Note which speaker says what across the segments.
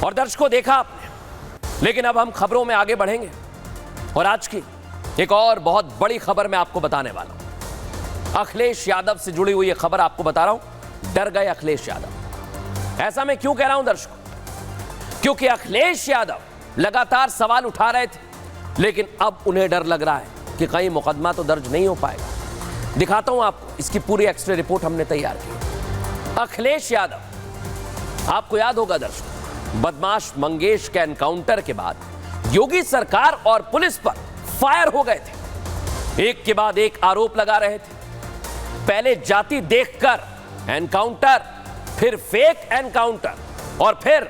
Speaker 1: और दर्शकों देखा आपने, लेकिन अब हम खबरों में आगे बढ़ेंगे और आज की एक और बहुत बड़ी खबर मैं आपको बताने वाला हूं। अखिलेश यादव से जुड़ी हुई यह खबर आपको बता रहा हूं। डर गए अखिलेश यादव। ऐसा मैं क्यों कह रहा हूं दर्शकों? क्योंकि अखिलेश यादव लगातार सवाल उठा रहे थे, लेकिन अब उन्हें डर लग रहा है कि कहीं मुकदमा तो दर्ज नहीं हो पाएगा। दिखाता हूं आपको, इसकी पूरी एक्सरे रिपोर्ट हमने तैयार की। अखिलेश यादव, आपको याद होगा दर्शकों, बदमाश मंगेश के एनकाउंटर के बाद योगी सरकार और पुलिस पर फायर हो गए थे। एक के बाद एक आरोप लगा रहे थे। पहले जाति देखकर एनकाउंटर, फिर फेक एनकाउंटर और फिर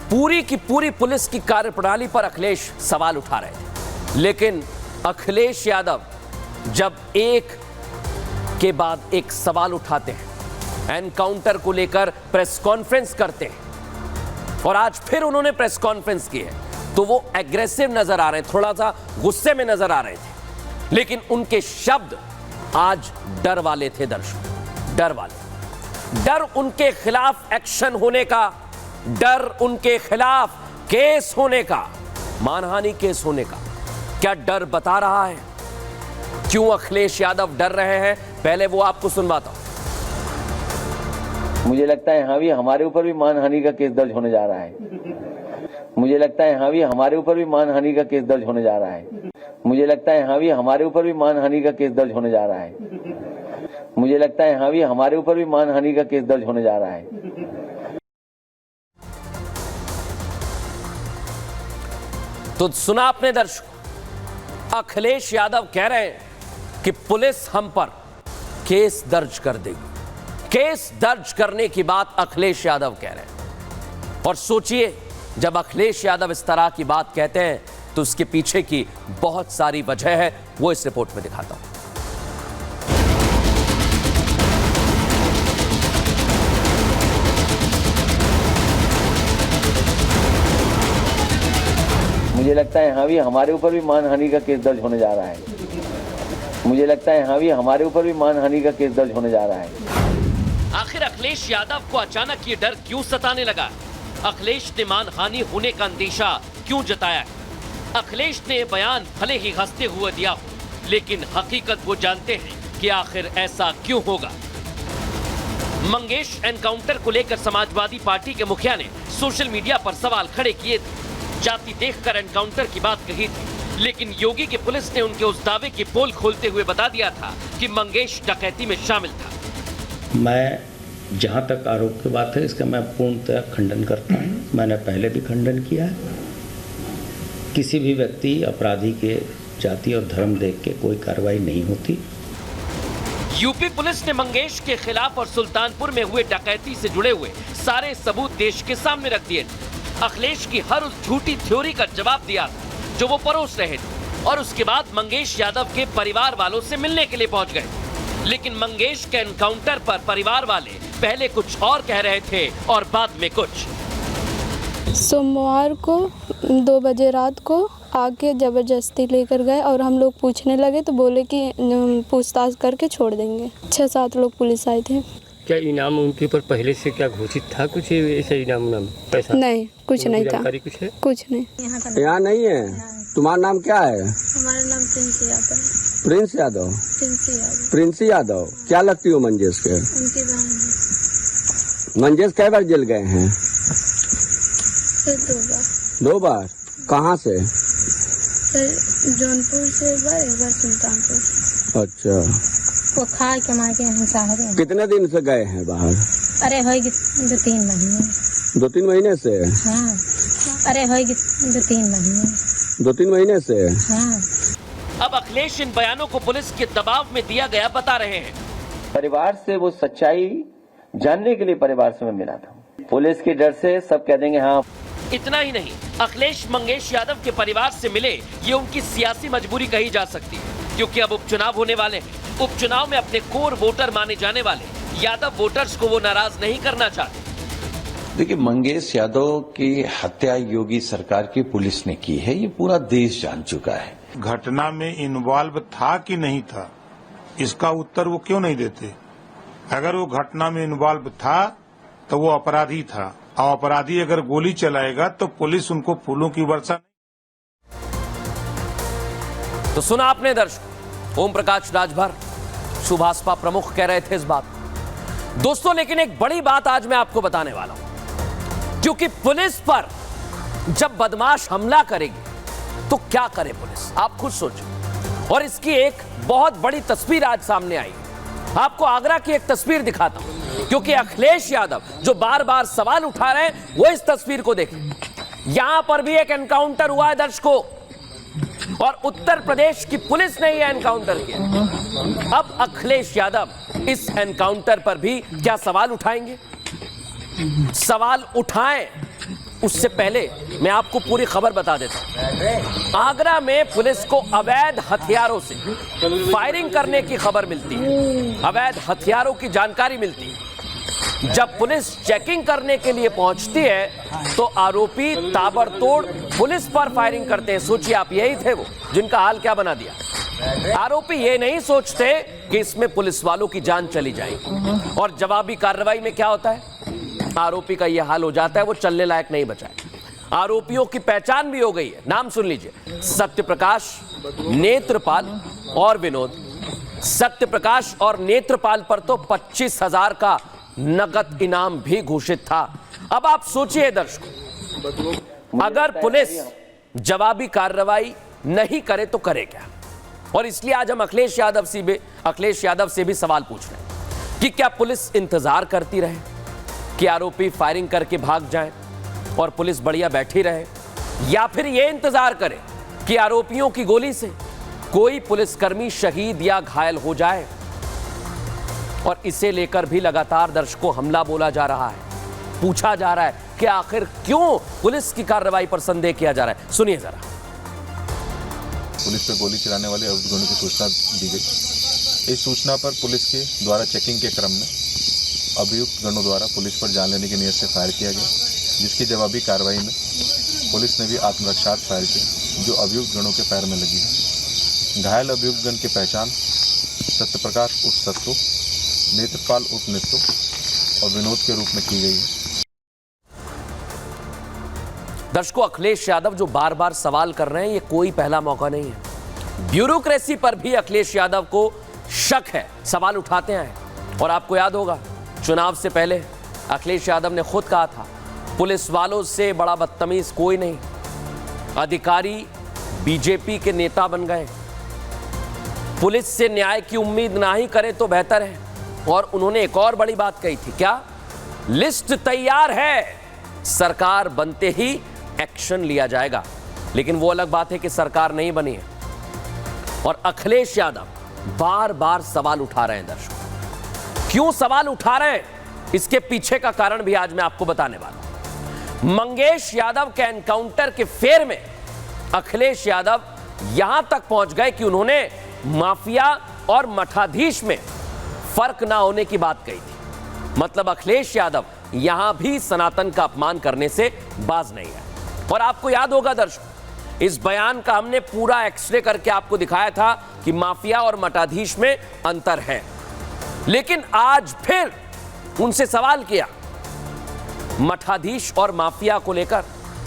Speaker 1: पूरी की पूरी पुलिस की कार्यप्रणाली पर अखिलेश सवाल उठा रहे थे। लेकिन अखिलेश यादव जब एक के बाद एक सवाल उठाते हैं, एनकाउंटर को लेकर प्रेस कॉन्फ्रेंस करते हैं और आज फिर उन्होंने प्रेस कॉन्फ्रेंस की है, तो वो एग्रेसिव नजर आ रहे हैं, थोड़ा सा गुस्से में नजर आ रहे थे। लेकिन उनके शब्द आज डर वाले थे दर्शकों, डर वाले। डर उनके खिलाफ एक्शन होने का, डर उनके खिलाफ केस होने का, मानहानि केस होने का। क्या डर बता रहा है? क्यों अखिलेश यादव डर रहे हैं? पहले वो आपको सुनवाता हूं।
Speaker 2: मुझे लगता है यहाँ भी हमारे ऊपर भी मानहानि का केस दर्ज होने जा रहा है। मुझे लगता है यहाँ भी हमारे ऊपर भी मानहानि का केस दर्ज होने जा रहा है। मुझे लगता है यहाँ भी हमारे ऊपर भी मानहानि का केस दर्ज होने जा रहा है। मुझे लगता है यहाँ भी हमारे ऊपर भी मानहानि का केस दर्ज होने जा रहा है।
Speaker 1: तो सुना आपने दर्शकों, अखिलेश यादव कह रहे हैं कि पुलिस हम पर केस दर्ज कर देगी। केस दर्ज करने की बात अखिलेश यादव कह रहे हैं। और सोचिए, जब अखिलेश यादव इस तरह की बात कहते हैं तो उसके पीछे की बहुत सारी वजह है, वो इस रिपोर्ट में दिखाता हूं।
Speaker 2: मुझे लगता है यहाँ भी हमारे ऊपर भी मानहानि का केस दर्ज होने जा रहा है। मुझे लगता है यहाँ भी हमारे ऊपर भी मानहानि का केस दर्ज होने जा रहा है।
Speaker 1: आखिर अखिलेश यादव को अचानक ये डर क्यों सताने लगा? अखिलेश ने मानहानि होने का अंदेशा क्यों जताया? अखिलेश ने बयान भले ही हंसते हुए दिया हो, लेकिन हकीकत वो जानते हैं कि आखिर ऐसा क्यों होगा। मंगेश एनकाउंटर को लेकर समाजवादी पार्टी के मुखिया ने सोशल मीडिया पर सवाल खड़े किए थे। जाति देखकर एनकाउंटर की बात कही थी, लेकिन योगी की पुलिस ने उनके उस दावे की पोल खोलते हुए बता दिया था कि मंगेश डकैती में शामिल था।
Speaker 3: मैं जहाँ तक आरोप की बात है, इसका मैं पूर्णतः खंडन करता हूँ। मैंने पहले भी खंडन किया है। किसी भी व्यक्ति अपराधी के जाति और धर्म देख के कोई कार्रवाई नहीं होती।
Speaker 1: यूपी पुलिस ने मंगेश के खिलाफ और सुल्तानपुर में हुए डकैती से जुड़े हुए सारे सबूत देश के सामने रख दिए थे। अखिलेश की हर उस झूठी थ्योरी का जवाब दिया था जो वो परोस रहे थे, और उसके बाद मंगेश यादव के परिवार वालों से मिलने के लिए पहुंच गए। लेकिन मंगेश के एनकाउंटर पर परिवार वाले पहले कुछ और कह रहे थे और बाद में कुछ।
Speaker 4: सोमवार को 2 बजे रात को आके जबरदस्ती लेकर गए और हम लोग पूछने लगे तो बोले कि पूछताछ करके छोड़ देंगे। 6-7 लोग पुलिस आए थे।
Speaker 5: क्या इनाम उनके ऊपर पहले से क्या घोषित था? कुछ ऐसा इनाम पैसा?
Speaker 4: नहीं, कुछ नहीं था।
Speaker 5: कुछ है?
Speaker 4: कुछ नहीं।
Speaker 6: यहाँ नहीं है। तुम्हारा नाम क्या है?
Speaker 4: हमारा नाम Prince Yadav.
Speaker 6: Prince Yadav. Prince Yadav. क्या लगती हो मंजेश के?
Speaker 4: उनकी बहन।
Speaker 6: मंजेश कई बार जेल गए हैं?
Speaker 4: 2 बार।
Speaker 6: 2 बार। कहाँ से?
Speaker 4: जौनपुर से एक बार सुल्तानपुर।
Speaker 6: अच्छा।
Speaker 7: वो खा के मार के हम शहर हैं।
Speaker 6: कितने दिन से गए हैं बाहर?
Speaker 7: अरे हो 2-3 महीने।
Speaker 6: 2-3 महीने से?
Speaker 7: हाँ। अरे हो 2-3 महीने।
Speaker 6: 2-3 महीने से?
Speaker 7: हाँ।
Speaker 1: अब अखिलेश इन बयानों को पुलिस के दबाव में दिया गया बता रहे हैं।
Speaker 2: परिवार से वो सच्चाई जानने के लिए परिवार से मैं मिला था। पुलिस के डर से सब कह देंगे हाँ।
Speaker 1: इतना ही नहीं, अखिलेश मंगेश यादव के परिवार से मिले, ये उनकी सियासी मजबूरी कही जा सकती है, क्योंकि अब उपचुनाव होने वाले हैं। उपचुनाव में अपने कोर वोटर माने जाने वाले यादव वोटर्स को वो नाराज नहीं करना चाहते।
Speaker 8: देखिए, मंगेश यादव की हत्या योगी सरकार की पुलिस ने की है, ये पूरा देश जान चुका है।
Speaker 9: घटना में इन्वॉल्व था कि नहीं था, इसका उत्तर वो क्यों नहीं देते? अगर वो घटना में इन्वॉल्व था तो वो अपराधी था, और अपराधी अगर गोली चलाएगा तो पुलिस उनको फूलों की वर्षा।
Speaker 1: तो सुना आपने दर्शक, ओम प्रकाश राजभर सुभाषपा प्रमुख कह रहे थे इस बात दोस्तों। लेकिन एक बड़ी बात आज मैं आपको बताने वाला हूं, क्योंकि पुलिस पर जब बदमाश हमला करेगी तो क्या करे पुलिस, आप खुद सोचो। और इसकी एक बहुत बड़ी तस्वीर आज सामने आई है। आपको आगरा की एक तस्वीर दिखाता हूं, क्योंकि अखिलेश यादव जो बार बार सवाल उठा रहे हैं वो इस तस्वीर को देखें। यहां पर भी एक एनकाउंटर हुआ है दर्शकों, और उत्तर प्रदेश की पुलिस ने यह एनकाउंटर किया। अब अखिलेश यादव इस एनकाउंटर पर भी क्या सवाल उठाएंगे? सवाल उठाएं उससे पहले मैं आपको पूरी खबर बता देता हूं। आगरा में पुलिस को अवैध हथियारों से फायरिंग करने की खबर मिलती है, अवैध हथियारों की जानकारी मिलती है। जब पुलिस चेकिंग करने के लिए पहुंचती है तो आरोपी ताबड़तोड़ पुलिस पर फायरिंग करते हैं। सोचिए आप, यही थे वो जिनका हाल क्या बना दिया। आरोपी ये नहीं सोचते कि इसमें पुलिस वालों की जान चली जाएगी, और जवाबी कार्रवाई में क्या होता है, आरोपी का यह हाल हो जाता है, वो चलने लायक नहीं बचा है। आरोपियों की पहचान भी हो गई है, नाम सुन लीजिए, सत्यप्रकाश, नेत्रपाल और विनोद। सत्यप्रकाश और नेत्रपाल पर तो 25,000 का नगद इनाम भी घोषित था। अब आप सोचिए दर्शकों, अगर पुलिस जवाबी कार्रवाई नहीं करे तो करे क्या? और इसलिए आज हम अखिलेश यादव से भी सवाल पूछ रहे हैं कि क्या पुलिस इंतजार करती रहे कि आरोपी फायरिंग करके भाग जाएं और पुलिस बढ़िया बैठी रहे, या फिर यह इंतजार करे कि आरोपियों की गोली से कोई पुलिसकर्मी शहीद या घायल हो जाए? और इसे लेकर भी लगातार दर्शकों हमला बोला जा रहा है, पूछा जा रहा है कि आखिर क्यों पुलिस की कार्रवाई पर संदेह किया जा रहा है। सुनिए जरा।
Speaker 10: पुलिस पर गोली चलाने वाले अवैध की सूचना दी गई। इस सूचना पर पुलिस के द्वारा चेकिंग के क्रम में अभियुक्त गणों द्वारा पुलिस पर जान लेने की नीयत से फायर किया गया, जिसकी जवाबी कार्रवाई में पुलिस ने भी आत्मरक्षार्थ फायर किया जो अभियुक्त गणों के पैर में लगी है। घायल अभियुक्त गण की पहचान सत्यप्रकाश उर्फ सत्तू, नेत्रपाल उर्फ नित्तू और विनोद के रूप में की गई है।
Speaker 1: दर्शकों, अखिलेश यादव जो बार बार सवाल कर रहे हैं, ये कोई पहला मौका नहीं है। ब्यूरोक्रेसी पर भी अखिलेश यादव को शक है, सवाल उठाते हैं। और आपको याद होगा, चुनाव से पहले अखिलेश यादव ने खुद कहा था, पुलिस वालों से बड़ा बदतमीज कोई नहीं। अधिकारी बीजेपी के नेता बन गए, पुलिस से न्याय की उम्मीद ना ही करे तो बेहतर है। और उन्होंने एक और बड़ी बात कही थी, क्या? लिस्ट तैयार है, सरकार बनते ही एक्शन लिया जाएगा। लेकिन वो अलग बात है कि सरकार नहीं बनी है, और अखिलेश यादव बार बार सवाल उठा रहे हैं। दर्शकों, क्यों सवाल उठा रहे हैं, इसके पीछे का कारण भी आज मैं आपको बताने वाला हूं। मंगेश यादव के एनकाउंटर के फेर में अखिलेश यादव यहां तक पहुंच गए कि उन्होंने माफिया और मठाधीश में फर्क ना होने की बात कही थी। मतलब अखिलेश यादव यहां भी सनातन का अपमान करने से बाज नहीं है। और आपको याद होगा दर्शकों, इस बयान का हमने पूरा एक्सरे करके आपको दिखाया था कि माफिया और मठाधीश में अंतर है। लेकिन आज फिर उनसे सवाल किया मठाधीश और माफिया को लेकर,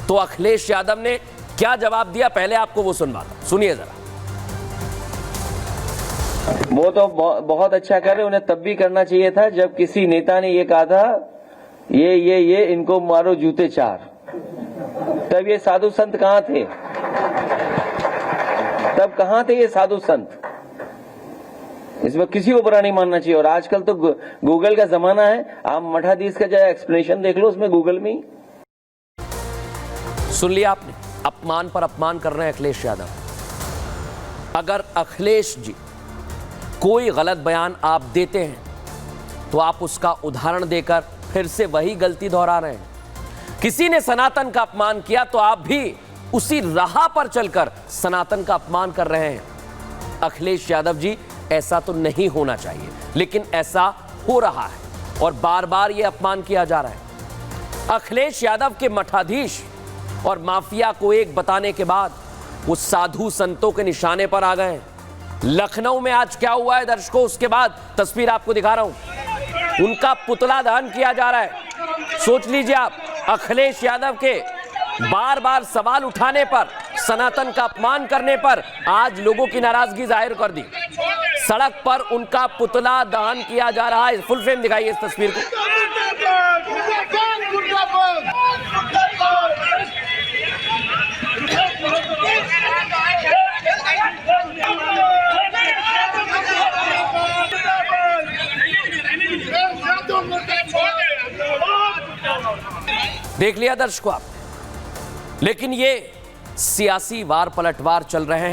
Speaker 1: तो अखिलेश यादव ने क्या जवाब दिया, पहले आपको वो सुनवाता, सुनिए जरा।
Speaker 2: वो तो बहुत अच्छा कर रहे, उन्हें तब भी करना चाहिए था जब किसी नेता ने ये कहा था, ये इनको मारो जूते चार। तब ये साधु संत कहां थे? तब कहां थे ये साधु संत? इसमें किसी को बुरा नहीं मानना चाहिए। और आजकल तो गूगल का जमाना है, आप मठाधीश का जो एक्सप्लेनेशन देख लो उसमें गूगल में ही।
Speaker 1: सुन लिया आपने, अपमान पर अपमान कर रहे हैं अखिलेश यादव। अगर अखिलेश जी कोई गलत बयान आप देते हैं तो आप उसका उदाहरण देकर फिर से वही गलती दोहरा रहे हैं। किसी ने सनातन का अपमान किया तो आप भी उसी राह पर चलकर सनातन का अपमान कर रहे हैं। अखिलेश यादव जी, ऐसा तो नहीं होना चाहिए, लेकिन ऐसा हो रहा है और बार बार यह अपमान किया जा रहा है। अखिलेश यादव के मठाधीश और माफिया को एक बताने के बाद वो साधु संतों के निशाने पर आ गए। लखनऊ में आज क्या हुआ है दर्शकों, उसके बाद तस्वीर आपको दिखा रहा हूं। उनका पुतला दहन किया जा रहा है। सोच लीजिए आप, अखिलेश यादव के बार बार सवाल उठाने पर, सनातन का अपमान करने पर आज लोगों की नाराजगी जाहिर कर दी। सड़क पर उनका पुतला दहन किया जा रहा है। फुल फ्रेम दिखाइए इस तस्वीर को। देख लिया दर्शकों आप, लेकिन ये सियासी वार पलटवार चल रहे हैं।